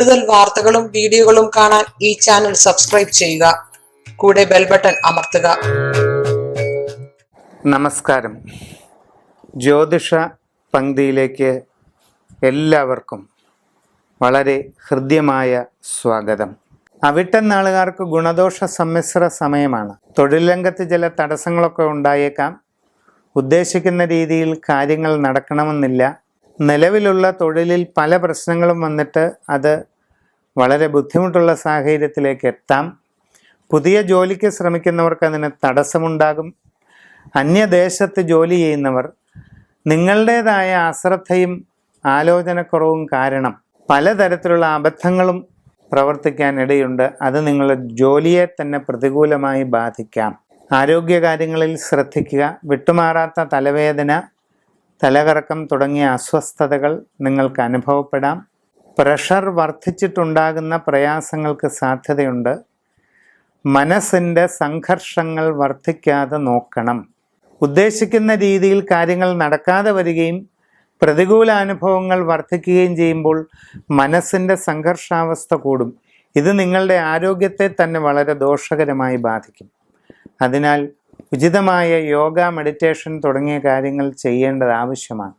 കൂടുതൽ വാർത്തകളും വീഡിയോകളും കാണാൻ ഈ ചാനൽ സബ്സ്ക്രൈബ് ചെയ്യുക. കൂടെ ബെൽ ബട്ടൺ അമർത്തുക. നമസ്കാരം. ജ്യോതിഷ പങ്ക്തിയിലേക്ക് എല്ലാവർക്കും വളരെ ഹൃദ്യമായ സ്വാഗതം. അവിട്ടം നാളുകാർക്ക് ഗുണദോഷ സമ്മിശ്ര സമയമാണ്. തൊഴിൽ രംഗത്ത് ചില തടസ്സങ്ങളൊക്കെ ഉണ്ടായേക്കാം. ഉദ്ദേശിക്കുന്ന രീതിയിൽ കാര്യങ്ങൾ നടക്കണമെന്നില്ല. നിലവിലുള്ള തൊഴിലിൽ പല പ്രശ്നങ്ങളും വന്നിട്ട് അത് വളരെ ബുദ്ധിമുട്ടുള്ള സാഹചര്യത്തിലേക്ക് എത്താം. പുതിയ ജോലിക്ക് ശ്രമിക്കുന്നവർക്ക് അതിന് തടസ്സമുണ്ടാകും. അന്യദേശത്ത് ജോലി ചെയ്യുന്നവർ നിങ്ങളുടേതായ അശ്രദ്ധയും ആലോചനക്കുറവും കാരണം പലതരത്തിലുള്ള അബദ്ധങ്ങളും പ്രവർത്തിക്കാൻ ഇടയുണ്ട്. അത് നിങ്ങളുടെ ജോലിയെ തന്നെ പ്രതികൂലമായി ബാധിക്കാം. ആരോഗ്യകാര്യങ്ങളിൽ ശ്രദ്ധിക്കുക. വിട്ടുമാറാത്ത തലവേദന, തലകറക്കം തുടങ്ങിയ അസ്വസ്ഥതകൾ നിങ്ങൾക്ക് അനുഭവപ്പെടാം. പ്രഷർ വർദ്ധിച്ചിട്ടുണ്ടാകുന്ന പ്രയാസങ്ങൾക്ക് സാധ്യതയുണ്ട്. മനസ്സിൻ്റെ സംഘർഷങ്ങൾ വർദ്ധിക്കാതെ നോക്കണം. ഉദ്ദേശിക്കുന്ന രീതിയിൽ കാര്യങ്ങൾ നടക്കാതെ വരികയും പ്രതികൂല അനുഭവങ്ങൾ വർദ്ധിക്കുകയും ചെയ്യുമ്പോൾ മനസ്സിൻ്റെ സംഘർഷാവസ്ഥ കൂടും. ഇത് നിങ്ങളുടെ ആരോഗ്യത്തെ തന്നെ വളരെ ദോഷകരമായി ബാധിക്കും. അതിനാൽ ഉചിതമായ യോഗ, മെഡിറ്റേഷൻ തുടങ്ങിയ കാര്യങ്ങൾ ചെയ്യേണ്ടത് ആവശ്യമാണ്.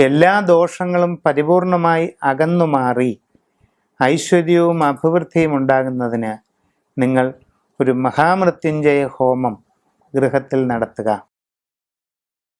എല്ലാ ദോഷങ്ങളും പരിപൂർണമായി അകന്നുമാറി ഐശ്വര്യവും അഭിവൃദ്ധിയും ഉണ്ടാകുന്നതിന് നിങ്ങൾ ഒരു മഹാമൃത്യുഞ്ജയ ഹോമം ഗൃഹത്തിൽ നടത്തുക.